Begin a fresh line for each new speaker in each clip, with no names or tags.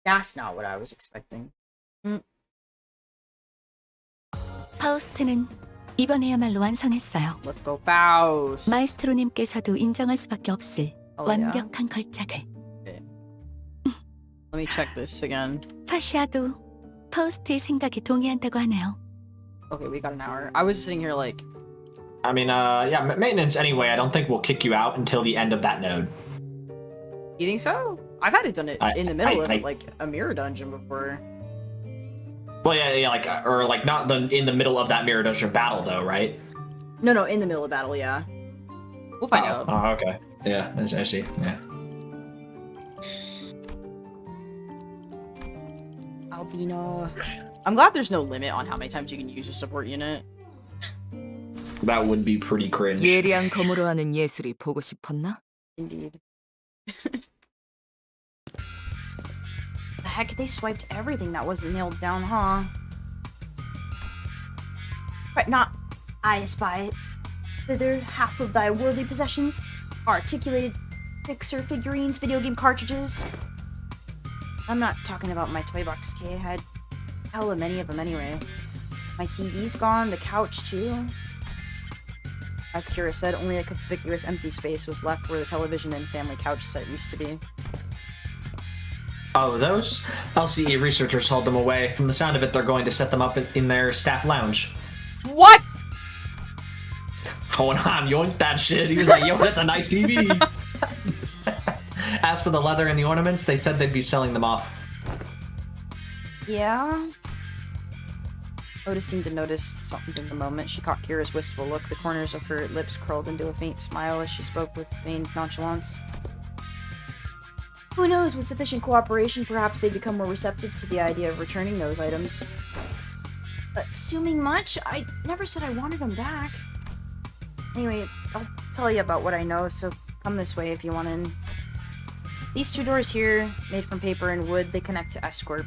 That's not what I was expecting.
파우스트는 이번에야말로 완성했어요.
Let's go, Faust.
마에스트로님께서도 인정할 수밖에 없을 완벽한 걸작을.
Okay. Let me check this again.
파시아도 파우스트의 생각에 동의한다고 하네요.
Okay, we got an hour. I was sitting here like...
I mean, yeah, maintenance anyway, I don't think we'll kick you out until the end of that node.
You think so? I've had it done it in the middle of like a mirror dungeon before.
Well, yeah, like, or like not in the middle of that mirror dungeon battle though, right?
No, in the middle of battle, yeah. We'll find out.
Oh, okay. Yeah, I see. Yeah.
Albino. I'm glad there's no limit on how many times you can use a support unit.
That would be pretty cringe.
예리한 검으로 하는 예술이 보고 싶었나?
Indeed. The heck, they swiped everything that wasn't nailed down, huh? But not I espy thither half of thy worldly possessions, articulated fixer figurines, video game cartridges. I'm not talking about my toy box, K. I had hella many of them anyway. My TV's gone, the couch too. As Kira said, only a conspicuous empty space was left where the television and family couch set used to be.
Oh, those? LCE researchers hauled them away. From the sound of it, they're going to set them up in their staff lounge.
What?!
Oh, and Han yoinked that shit. He was like, yo, that's a nice TV. As for the leather and the ornaments, they said they'd be selling them off.
Yeah? Otis seemed to notice something in the moment. She caught Kira's wistful look. The corners of her lips curled into a faint smile as she spoke with feigned nonchalance. Who knows, with sufficient cooperation, perhaps they'd become more receptive to the idea of returning those items. Assuming much, I never said I wanted them back. Anyway, I'll tell you about what I know, so come this way if you want in. These two doors here, made from paper and wood, they connect to S-Corp.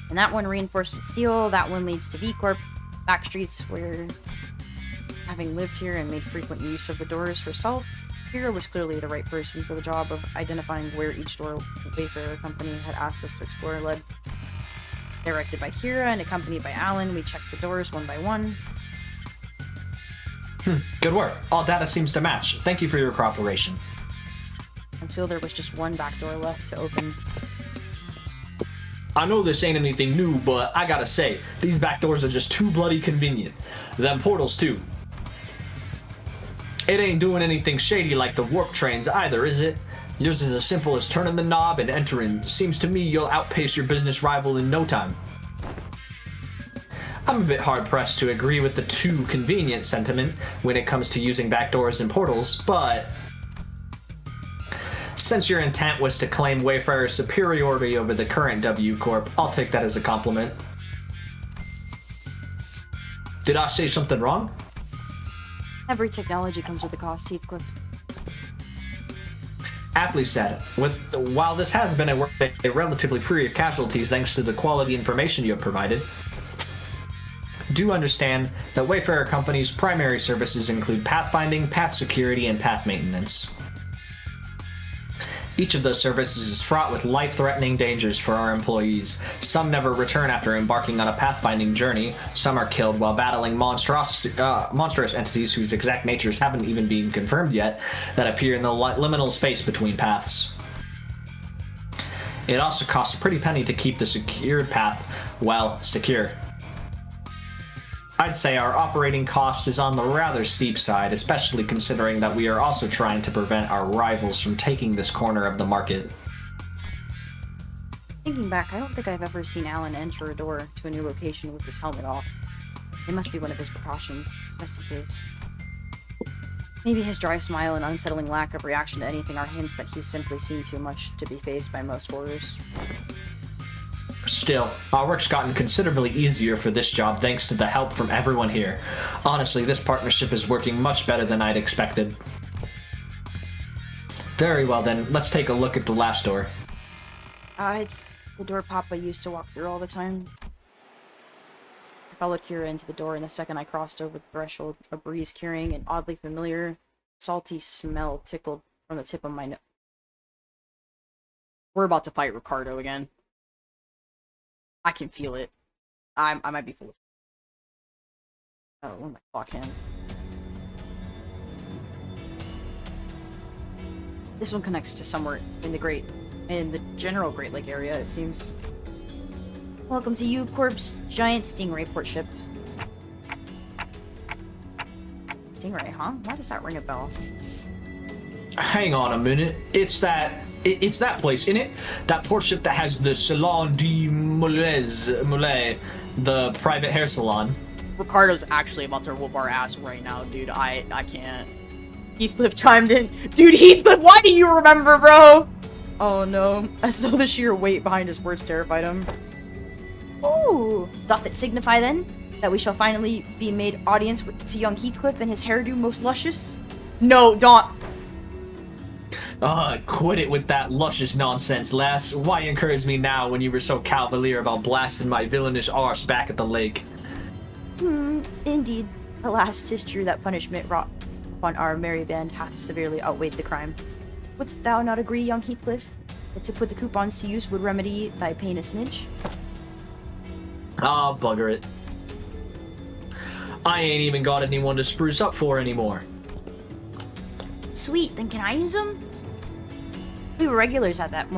And that one reinforced with steel, that one leads to V-Corp. Back streets where, having lived here and made frequent use of the doors herself, Kira was clearly the right person for the job of identifying where each door Wayfarer Company had asked us to explore led. Directed by Kira and accompanied by Alan, we checked the doors one by one.
Good work. All data seems to match. Thank you for your cooperation.
Until there was just one back door left to open.
I know this ain't anything new, but I gotta say, these back doors are just too bloody convenient. Them portals, too. It ain't doing anything shady like the warp trains either, is it? Yours is as simple as turning the knob and entering. Seems to me you'll outpace your business rival in no time. I'm a bit hard-pressed to agree with the too convenient sentiment when it comes to using backdoors and portals, but since your intent was to claim Wayfarer's superiority over the current W Corp, I'll take that as a compliment. Did I say something wrong?
Every technology comes with a cost, Heathcliff.
Aptly said. While this has been a relatively free of casualties thanks to the quality information you have provided, do understand that Wayfarer Company's primary services include pathfinding, path security, and path maintenance. Each of those services is fraught with life-threatening dangers for our employees. Some never return after embarking on a pathfinding journey. Some are killed while battling monstrous entities whose exact natures haven't even been confirmed yet that appear in the liminal space between paths. It also costs a pretty penny to keep the secured path, well, secure. I'd say our operating cost is on the rather steep side, especially considering that we are also trying to prevent our rivals from taking this corner of the market.
Thinking back, I don't think I've ever seen Alan enter a door to a new location with his helmet off. It must be one of his precautions, just in case. Maybe his dry smile and unsettling lack of reaction to anything are hints that he's simply seen too much to be faced by most horrors.
Still, our work's gotten considerably easier for this job thanks to the help from everyone here. Honestly, this partnership is working much better than I'd expected. Very well then, let's take a look at the last door.
It's the door Papa used to walk through all the time. I followed Kira into the door, and the second I crossed over the threshold, a breeze carrying an oddly familiar, salty smell tickled from the tip of my nose. We're about to fight Ricardo again. I can feel it. I might be full of... Oh, one of my clock hands. This one connects to somewhere in the general Great Lake area, it seems. Welcome to U-Corp's giant stingray port ship. Stingray, huh? Why does that ring a bell?
Hang on a minute. It's that place, innit? That port ship that has the Salon de Moulet, the private hair salon.
Ricardo's actually about to whoop our ass right now, dude. I can't. Heathcliff chimed in. Dude, Heathcliff, why do you remember, bro? Oh no. As though the sheer weight behind his words terrified him. Ooh. Doth it signify then that we shall finally be made audience to young Heathcliff and his hairdo most luscious? No, don't.
Quit it with that luscious nonsense, lass. Why encourage me now when you were so cavalier about blasting my villainous arse back at the lake?
Indeed. Alas, 'tis true that punishment wrought upon our merry band hath severely outweighed the crime. Wouldst thou not agree, young Heathcliff, that to put the coupons to use would remedy thy pain a smidge?
Ah, bugger it. I ain't even got anyone to spruce up for anymore.
Sweet, then can I use them? We were regulars at that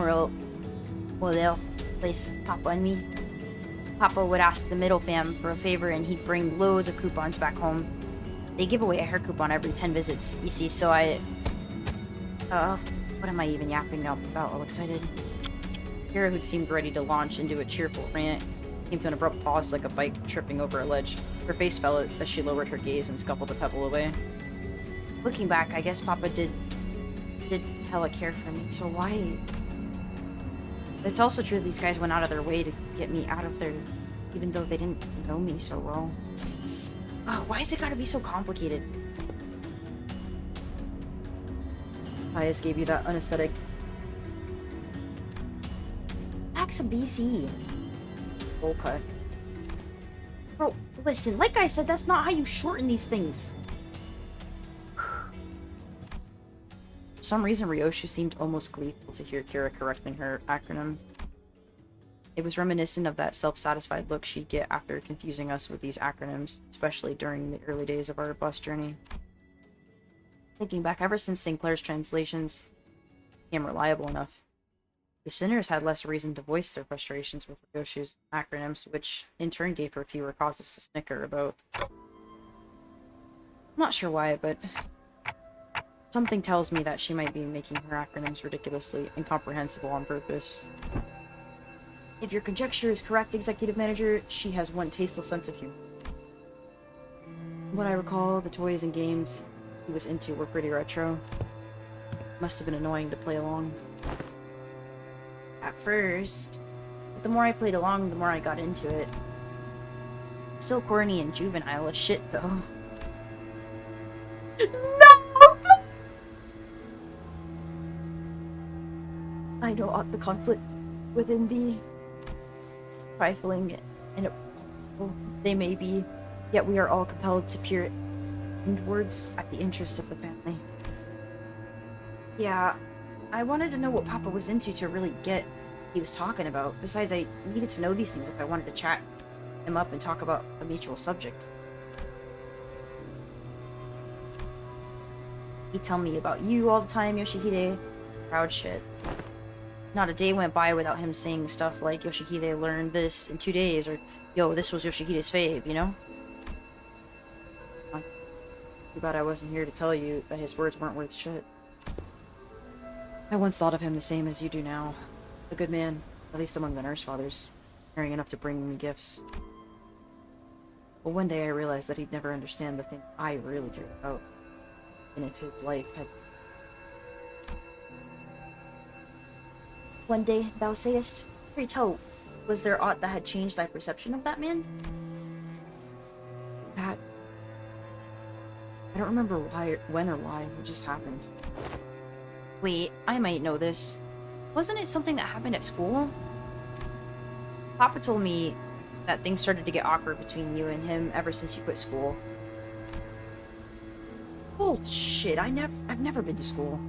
place, Papa and me. Papa would ask the middle fam for a favor and he'd bring loads of coupons back home. They give away a hair coupon every 10 visits, you see, so what am I even yapping about, all excited? Kira, who'd seemed ready to launch into a cheerful rant, came to an abrupt pause like a bike tripping over a ledge. Her face fell as she lowered her gaze and scuffled a pebble away. Looking back, I guess Papa did hella care for me, so why? It's also true these guys went out of their way to get me out of there, even though they didn't know me so well. Oh, why is it gotta be so complicated? Pius gave you that anesthetic. Pax of BC. Bowl cut. Bro, listen, like I said, that's not how you shorten these things. For some reason, Ryoshu seemed almost gleeful to hear Kira correcting her acronym. It was reminiscent of that self-satisfied look she'd get after confusing us with these acronyms, especially during the early days of our bus journey. Thinking back, ever since Sinclair's translations became reliable enough, the sinners had less reason to voice their frustrations with Ryoshu's acronyms, which in turn gave her fewer causes to snicker about. I'm not sure why, but something tells me that she might be making her acronyms ridiculously incomprehensible on purpose. If your conjecture is correct, Executive Manager, she has one tasteless sense of humor. What I recall, the toys and games he was into were pretty retro. Must have been annoying to play along. At first, but the more I played along, the more I got into it. Still corny and juvenile as shit, though. No! I know aught the conflict within thee, trifling and they may be, yet we are all compelled to peer inwards at the interests of the family. Yeah, I wanted to know what Papa was into to really get what he was talking about. Besides, I needed to know these things if I wanted to chat him up and talk about a mutual subject. He'd tell me about you all the time, Yoshihide. Proud shit. Not a day went by without him saying stuff like, Yoshihide learned this in 2 days, or, yo, this was Yoshihide's fave, you know? Too bad I wasn't here to tell you that his words weren't worth shit. I once thought of him the same as you do now. A good man, at least among the nurse fathers, caring enough to bring me gifts. But one day I realized that he'd never understand the thing I really cared about, and if his life had... One day, thou sayest, pray tell, was there aught that had changed thy perception of that man? That... I don't remember why, when or why, it just happened. Wait, I might know this. Wasn't it something that happened at school? Papa told me that things started to get awkward between you and him ever since you quit school. Bullshit, I've never been to school.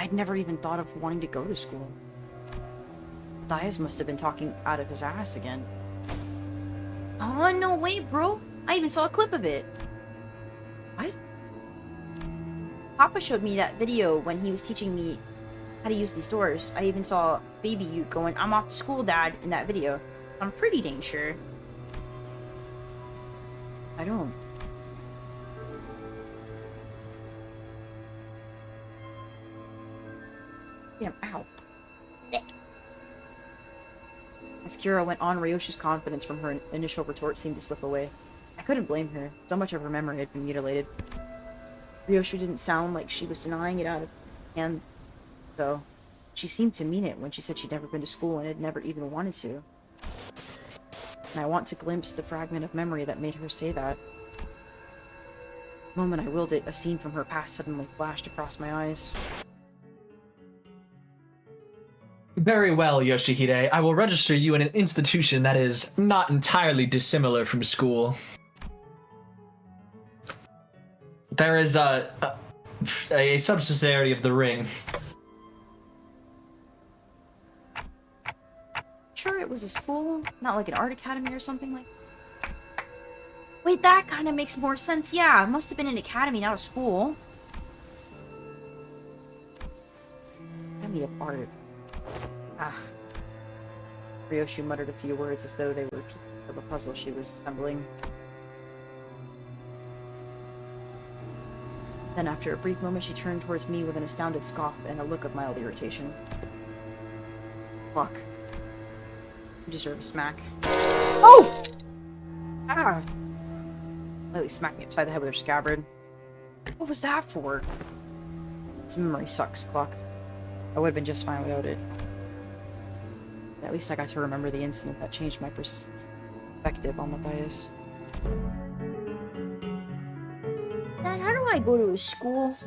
I'd never even thought of wanting to go to school. Matthias must have been talking out of his ass again. Oh, no way, bro. I even saw a clip of it. What? Papa showed me that video when he was teaching me how to use these doors. I even saw baby you going, "I'm off to school, Dad," in that video. I'm pretty dang sure. I don't. Damn, ow. As Kira went on, Ryoshi's confidence from her initial retort seemed to slip away. I couldn't blame her. So much of her memory had been mutilated. Ryoshi didn't sound like she was denying it out of hand, though. She seemed to mean it when she said she'd never been to school and had never even wanted to. And I want to glimpse the fragment of memory that made her say that. The moment I willed it, a scene from her past suddenly flashed across my eyes.
Very well, Yoshihide. I will register you in an institution that is not entirely dissimilar from school. There is a subsidiary of the ring.
Sure, it was a school, not like an art academy or something like that. Wait, that kind of makes more sense. Yeah, it must have been an academy, not a school. Academy of Art. Ah. Ryoshi muttered a few words as though they were pieces of a puzzle she was assembling. Then, after a brief moment, she turned towards me with an astounded scoff and a look of mild irritation. Fuck. You deserve a smack. Oh! Ah! Lightly smacked me upside the head with her scabbard. What was that for? This memory sucks, Clock. I would have been just fine without it. At least I got to remember the incident that changed my perspective on Matthias. Dad, how do I go to a school?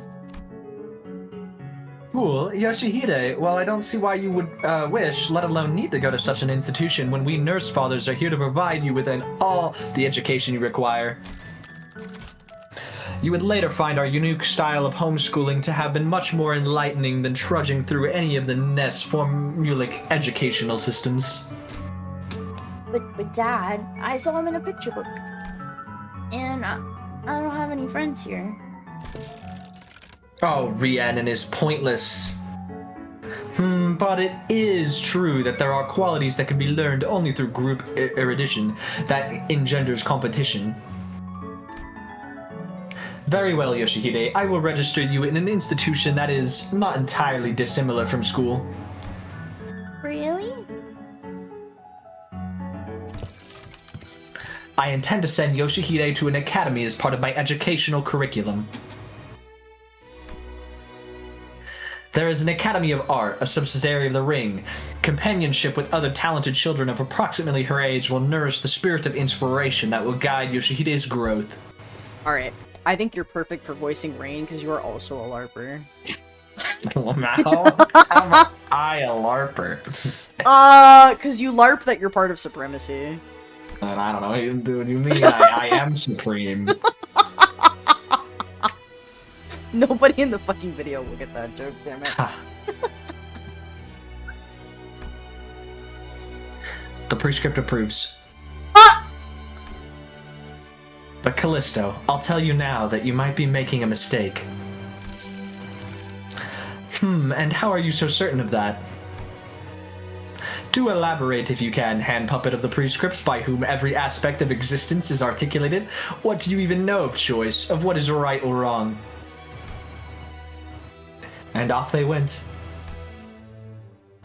Cool. Yoshihide, well, I don't see why you would wish, let alone need to go to such an institution when we nurse fathers are here to provide you with all the education you require. You would later find our unique style of homeschooling to have been much more enlightening than trudging through any of the NES formulaic educational systems.
But Dad, I saw him in a picture book. And I don't have any friends here.
Oh, Rhiannon is pointless. But it is true that there are qualities that can be learned only through group erudition that engenders competition. Very well, Yoshihide. I will register you in an institution that is not entirely dissimilar from school.
Really?
I intend to send Yoshihide to an academy as part of my educational curriculum. There is an Academy of Art, a subsidiary of the Ring. Companionship with other talented children of approximately her age will nourish the spirit of inspiration that will guide Yoshihide's growth.
Alright. I think you're perfect for voicing Rain because you are also a LARPer.
How am I a LARPer?
Because you LARP that you're part of Supremacy.
And I don't know, dude, you mean I am supreme.
Nobody in the fucking video will get that joke, damn it.
The prescript approves. But Callisto, I'll tell you now that you might be making a mistake. And how are you so certain of that? Do elaborate if you can, hand puppet of the prescripts by whom every aspect of existence is articulated. What do you even know of choice, of what is right or wrong? And off they went.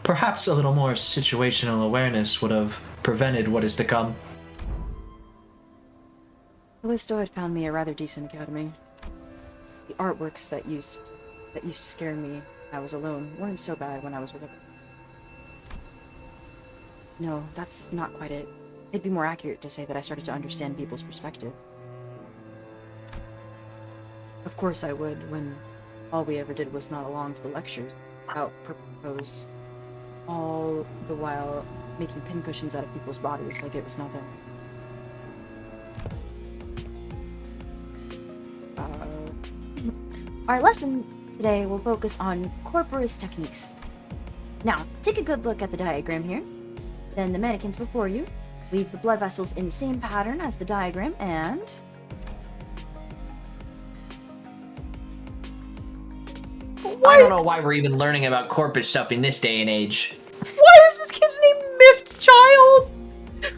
Perhaps a little more situational awareness would have prevented what is to come.
Callisto had found me a rather decent academy. The artworks that used to scare me when I was alone weren't so bad when I was with her. No, that's not quite it. It'd be more accurate to say that I started to understand people's perspective. Of course I would, when all we ever did was nod along to the lectures, out propose, all the while making pincushions out of people's bodies like it was nothing. Our lesson Today, we'll focus on corporist techniques. Now, take a good look at the diagram here. Then the mannequins before you. Leave the blood vessels in the same pattern as the diagram, and...
I don't know why we're even learning about corpus stuff in this day and age.
Why is this kid's name Miffed Child?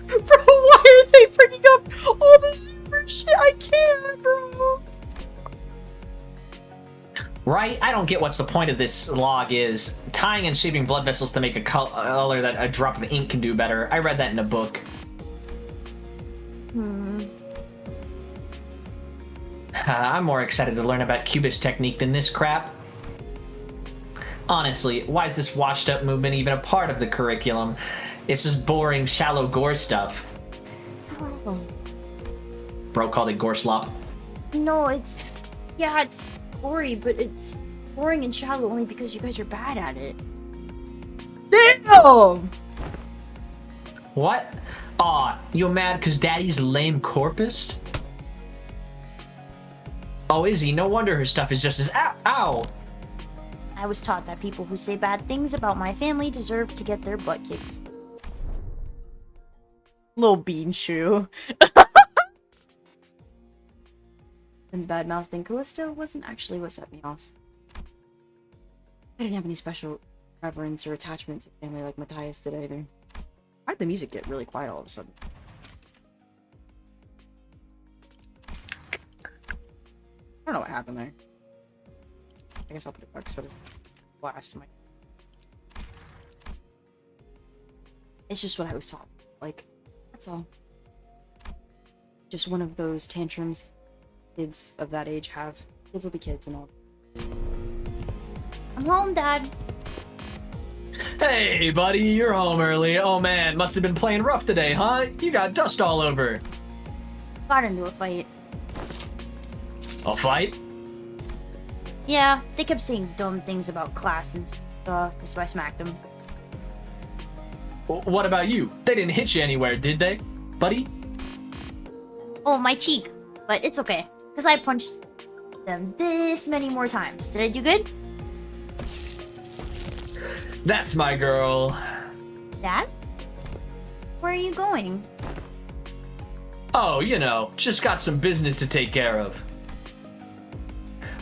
Bro, why are they bringing up all this super shit? I can't, bro.
Right? I don't get what's the point of this log is. Tying and shaping blood vessels to make a color that a drop of ink can do better. I read that in a book. I'm more excited to learn about cubist technique than this crap. Honestly, why is this washed up movement even a part of the curriculum? It's just boring, shallow gore stuff.
Oh.
Bro called it gore slop.
No, it's... Yeah, it's gory, but it's boring and shallow only because you guys are bad at it.
Damn!
What? Aw, you mad cause daddy's lame corpist? Oh, is he? No wonder her stuff is just as ow!
I was taught that people who say bad things about my family deserve to get their butt kicked.
Little bean shoe.
And bad-mouthing Callisto wasn't actually what set me off. I didn't have any special reverence or attachment to family like Matthias did either. Why'd the music get really quiet all of a sudden?
I don't know what happened there. I guess I'll put it back so it doesn't blast my...
It's just what I was taught. Like, that's all. Just one of those tantrums kids of that age have. Kids will be kids and all. I'm home, Dad.
Hey, buddy, you're home early. Oh man, must have been playing rough today, huh? You got dust all over.
Got into a fight.
A fight?
Yeah, they kept saying dumb things about class and stuff, so I smacked them.
What about you? They didn't hit you anywhere, did they, buddy?
Oh, my cheek. But it's okay, because I punched them this many more times. Did I do good?
That's my girl.
Dad? Where are you going?
Oh, you know, just got some business to take care of.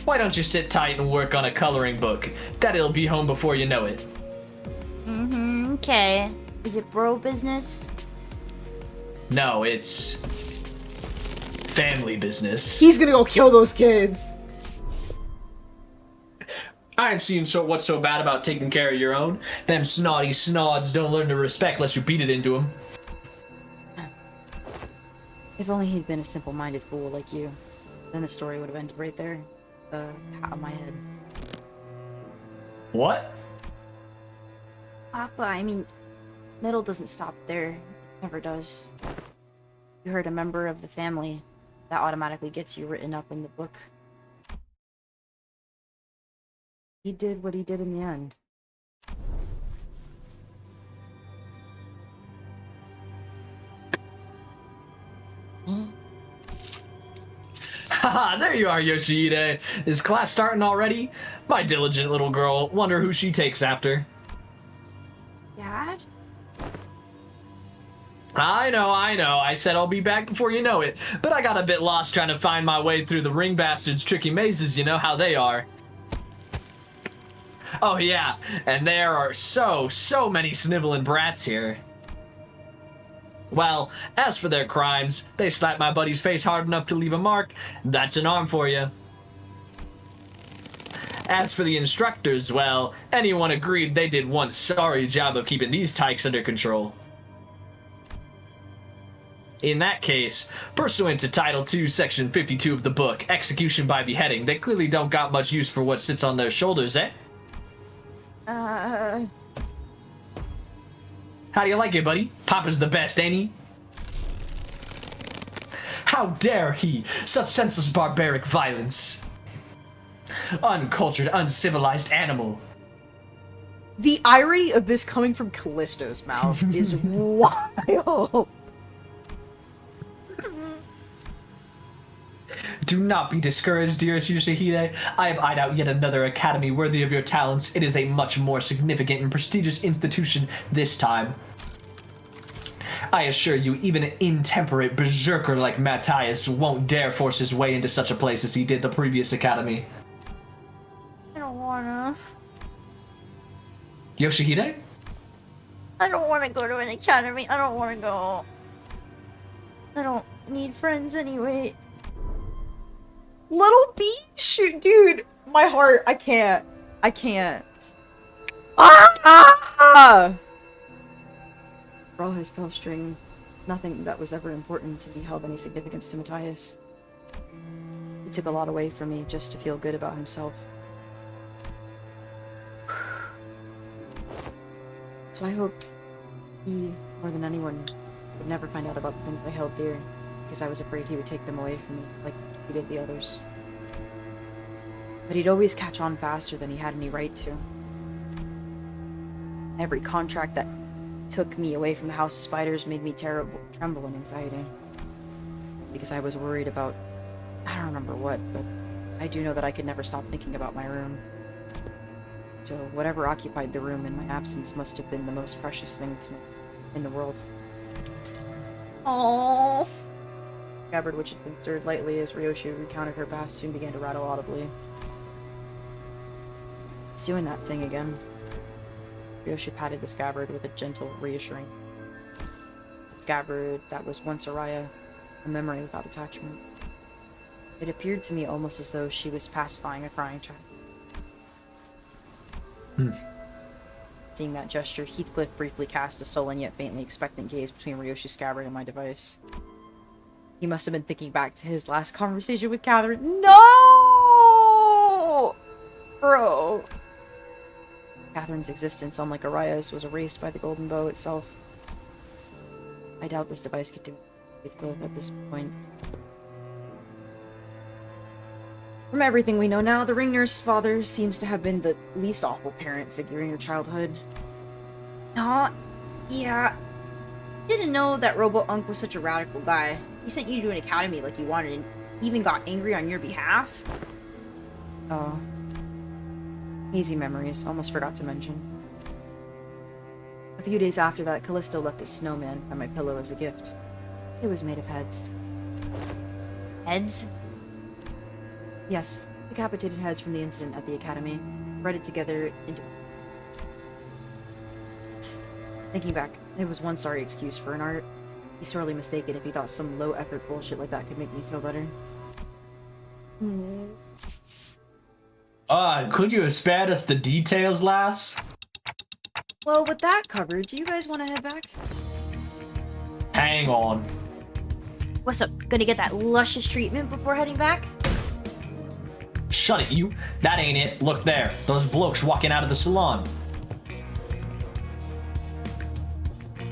Why don't you sit tight and work on a coloring book? Daddy'll be home before you know it.
Okay. Is it bro business?
No, it's... family business.
He's gonna go kill those kids!
I ain't seen what's so bad about taking care of your own. Them snotty snods don't learn to respect unless you beat it into them.
If only he'd been a simple-minded fool like you, then the story would have ended right there. Out of my head.
What?
Papa, I mean, middle doesn't stop there. It never does. You hurt a member of the family, that automatically gets you written up in the book. He did what he did in the end.
Haha, there you are, Yoshihide. Is class starting already? My diligent little girl. Wonder who she takes after.
Dad?
I know. I said I'll be back before you know it. But I got a bit lost trying to find my way through the ring bastards' tricky mazes, you know how they are. Oh yeah, and there are so many sniveling brats here. Well, as for their crimes, they slapped my buddy's face hard enough to leave a mark. That's an arm for you. As for the instructors, well, anyone agreed they did one sorry job of keeping these tykes under control. In that case, pursuant to Title II, Section 52 of the book, Execution by Beheading, they clearly don't got much use for what sits on their shoulders, eh? How do you like it, buddy? Papa's the best, ain't he? How dare he! Such senseless barbaric violence! Uncultured, uncivilized animal.
The irony of this coming from Callisto's mouth is wild.
Do not be discouraged, dearest Yoshihide. I have eyed out yet another academy worthy of your talents. It is a much more significant and prestigious institution this time. I assure you, even an intemperate berserker like Matthias won't dare force his way into such a place as he did the previous academy.
I don't wanna.
Yoshihide?
I don't wanna go to an academy. I don't wanna go. I don't need friends anyway.
Little bee? Shoot, dude. My heart. I can't. I can't. Ah!
For all his bowstring, nothing that was ever important to me held any significance to Matthias. He took a lot away from me just to feel good about himself. So I hoped he, more than anyone, would never find out about the things I held dear, because I was afraid he would take them away from me, like he did the others. But he'd always catch on faster than he had any right to. Every contract that took me away from the House of Spiders made me tremble in anxiety. Because I was worried about... I don't remember what, but I do know that I could never stop thinking about my room. So whatever occupied the room in my absence must have been the most precious thing to me in the world. Aww. The scabbard, which had been stirred lightly as Ryoshi recounted her past, soon began to rattle audibly. It's doing that thing again. Ryoshi patted the scabbard with a gentle, reassuring. The scabbard that was once Araya, a memory without attachment. It appeared to me almost as though she was pacifying a crying child. Seeing that gesture, Heathcliff briefly cast a sullen yet faintly expectant gaze between Ryoshi's scabbard and my device. He must have been thinking back to his last conversation with Catherine. No! Bro. Catherine's existence, unlike Araya's, was erased by the Golden Bough itself. I doubt this device could do Heathcliff at this point. From everything we know now, the ring nurse's father seems to have been the least awful parent figure in your childhood. Yeah. Didn't know that Robo-Unk was such a radical guy. He sent you to an academy like you wanted and even got angry on your behalf? Oh. Hazy memories, almost forgot to mention. A few days after that, Callisto left a snowman on my pillow as a gift. It was made of heads. Heads? Yes, decapitated heads from the incident at the academy, threaded together into... Thinking back, it was one sorry excuse for an art. He's sorely mistaken if he thought some low-effort bullshit like that could make me feel better.
Could you have spared us the details, lass?
Well, with that covered, do you guys want to head back?
Hang on.
What's up? Gonna get that luscious treatment before heading back?
Shut it, you. That ain't it. Look there. Those blokes walking out of the salon.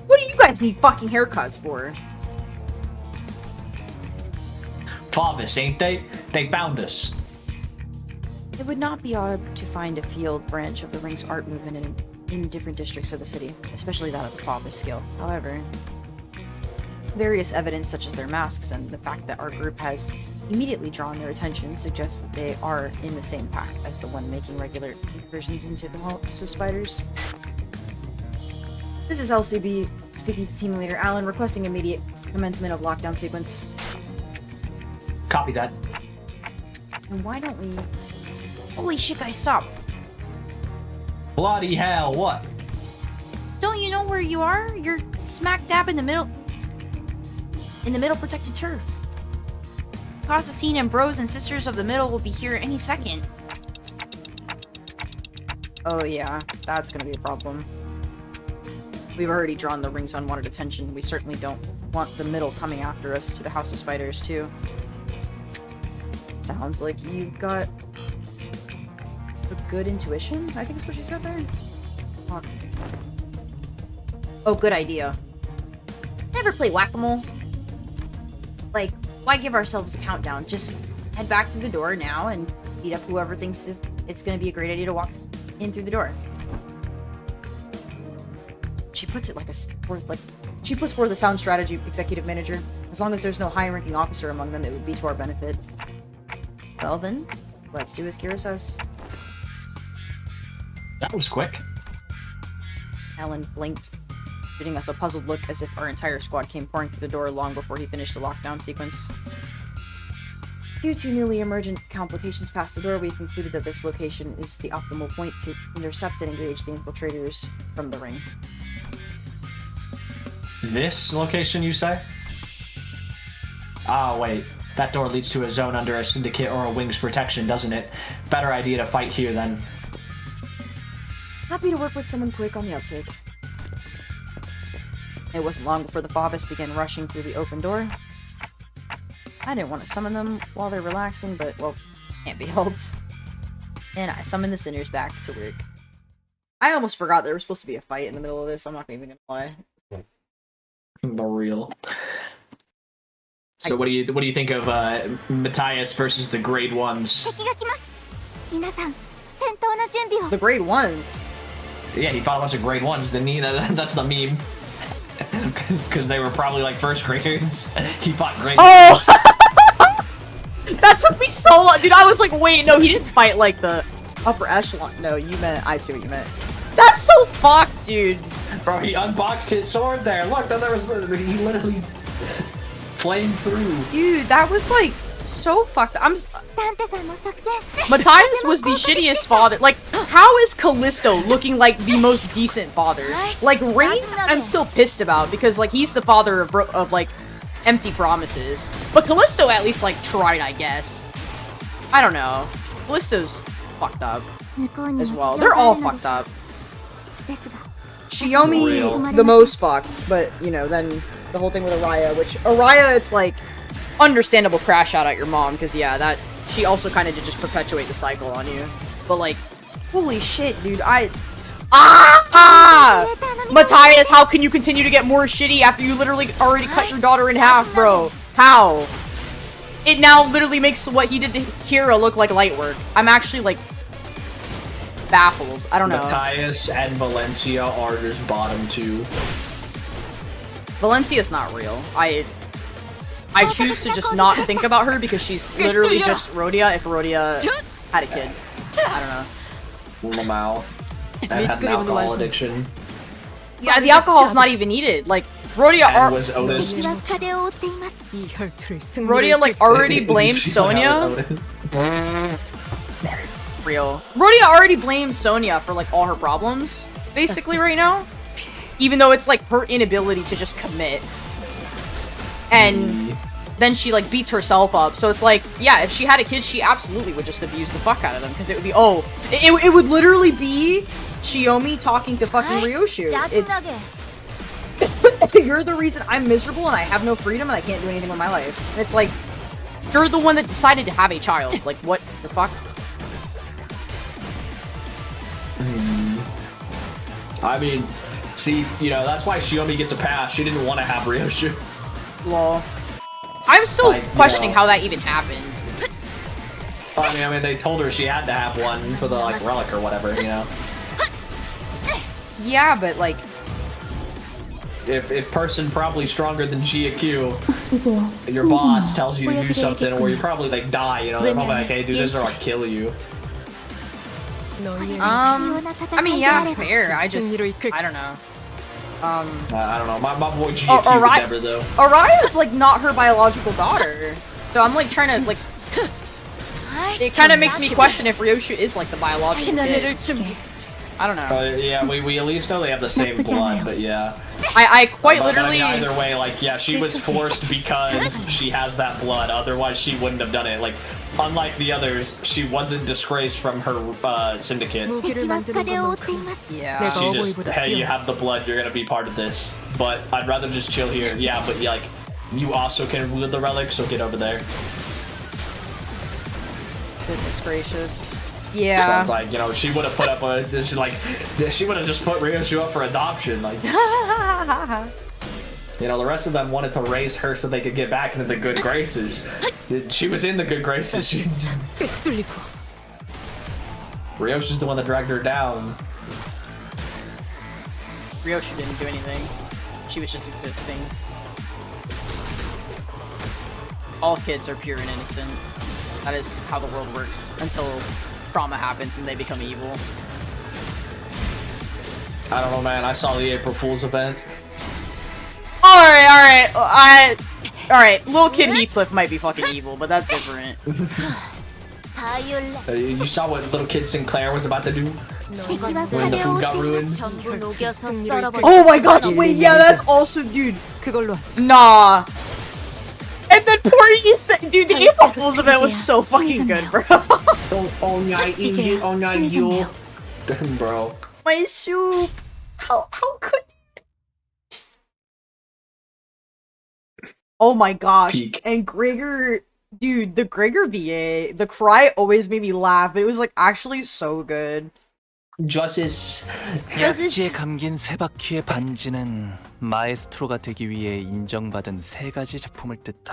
What do you guys need fucking haircuts for?
Farvis, ain't they? They found us.
It would not be odd to find a field branch of the ring's art movement in different districts of the city, especially that of the Farvis skill. However, various evidence such as their masks and the fact that our group has immediately drawn their attention suggests that they are in the same pack as the one making regular incursions into the House of Spiders. This is LCB speaking to Team Leader Allen, requesting immediate commencement of lockdown sequence.
Copy that.
And why don't we... Holy shit, guys, stop!
Bloody hell, what?
Don't you know where you are? You're smack dab in the middle... protected turf. Cause a scene and bros and sisters of the middle will be here any second. Oh yeah, that's gonna be a problem. We've already drawn the ring's unwanted attention. We certainly don't want the middle coming after us to the House of Spiders, too. Sounds like you've got a good intuition, I think is what she said there. Oh, good idea. Never play whack-a-mole. Like, why give ourselves a countdown? Just head back through the door now and beat up whoever thinks it's gonna be a great idea to walk in through the door. She puts it she puts forth a sound strategy, executive manager. As long as there's no high-ranking officer among them, it would be to our benefit. Well then, let's do as Kira says.
That was quick.
Alan blinked, shooting us a puzzled look as if our entire squad came pouring through the door long before he finished the lockdown sequence. Due to newly emergent complications past the door, we concluded that this location is the optimal point to intercept and engage the infiltrators from the ring.
This location, you say? Ah, wait. That door leads to a zone under a syndicate or a wing's protection, doesn't it? Better idea to fight here, then.
Happy to work with someone quick on the outtake. It wasn't long before the Faubus began rushing through the open door. I didn't want to summon them while they're relaxing, but, well, can't be helped. And I summoned the Sinners back to work. I almost forgot there was supposed to be a fight in the middle of this, I'm not even gonna lie.
The real. So what do you think of Matthias versus the Grade Ones?
The Grade Ones?
Yeah, he fought a bunch of Grade Ones, didn't he? That's the meme. Because they were probably like first graders. He fought Grade Ones.
That took me so long, dude. I was like, wait, no, he didn't fight like the upper echelon. No, you meant, I see what you meant. That's so fucked, dude.
Bro, he unboxed his sword there. Look, there was he literally flamed through.
Dude, that was like so fucked. Matthias was the shittiest father. Like, how is Callisto looking like the most decent father? Like, Rain, I'm still pissed about because like he's the father of like empty promises. But Callisto at least like tried, I guess. I don't know. Callisto's fucked up as well. They're all fucked up. Shiomi the most fucked, but you know, then the whole thing with Araya, which Araya, it's like understandable crash out at your mom, because yeah, that she also kind of did just perpetuate the cycle on you. But like, holy shit, dude, Matthias, how can you continue to get more shitty after you literally already cut your daughter in half, bro? How? It now literally makes what he did to Kira look like light work. I'm actually like baffled. I don't know.
Matthias and Valencia are just bottom two.
Valencia's not real. I choose to just not think about her because she's literally just Rhodia if Rhodia had a kid. I don't know.
Lamau. And had an alcohol addiction.
Yeah, the alcohol's not even needed. Like, Rhodia
was Otis.
Rhodia like already blamed Sonya. Real. Rhodia already blames Sonya for like all her problems, basically right now. Even though it's like her inability to just commit. And then she like beats herself up. So it's like, yeah, if she had a kid, she absolutely would just abuse the fuck out of them. Because it would be, it would literally be Shiomi talking to fucking Ryoshu. It's, you're the reason I'm miserable and I have no freedom and I can't do anything with my life. And it's like, you're the one that decided to have a child. Like, what the fuck?
I mean, see, you know, that's why Shiomi gets a pass. She didn't want to have Ryoshu.
Lol. I'm still questioning how that even happened.
I mean, they told her she had to have one for the, like, relic or whatever, you know?
Yeah, but, like...
If person probably stronger than GQ, your boss tells you to do something, or you probably, like, die, you know? They're probably like, hey, dude, this or, like, kill you.
I mean, yeah, fair. I don't know.
I don't know. My boy GQ would never, though.
Araya's, like, not her biological daughter. So I'm, like, trying to, like... It kind of makes me question if Ryoshu is, like, the biological kid. I don't know.
Yeah, we at least know they have the same blood, but yeah.
I quite literally...
I mean, either way, like, yeah, she was forced because she has that blood. Otherwise, she wouldn't have done it. Like, unlike the others, she wasn't disgraced from her syndicate.
Yeah.
She just, hey, you have the blood, you're gonna be part of this. But I'd rather just chill here. Yeah, but like, you also can wield the relic, so get over there.
Goodness gracious. Yeah.
Sounds like, you know, she would have put up a, she would have just put Ryoshu up for adoption, like. You know, the rest of them wanted to raise her so they could get back into the good graces. She was in the good graces, she just... Ryoshu's the one that dragged her down.
Ryoshu didn't do anything. She was just existing. All kids are pure and innocent.
That is how the world works until trauma happens and they become evil.
I don't know, man. I saw the April Fool's event.
Alright, little kid Heathcliff might be fucking evil, but that's different.
You saw what little kid Sinclair was about to do when the food got ruined.
Oh my gosh, wait, yeah, that's also, dude.
그걸로 하지.
Nah. And then poor dude, the April Fool's event was so fucking good, bro.
Bro.
My soup. How could? Oh my gosh.
Peak.
And Gregor, dude, the Gregor VA, the cry always made me laugh, but it was like actually so good.
Justice.
약지에 감긴 세 바퀴의 반지는 마에스트로가 되기 위해 인정받은 세 가지 작품을 뜻한다.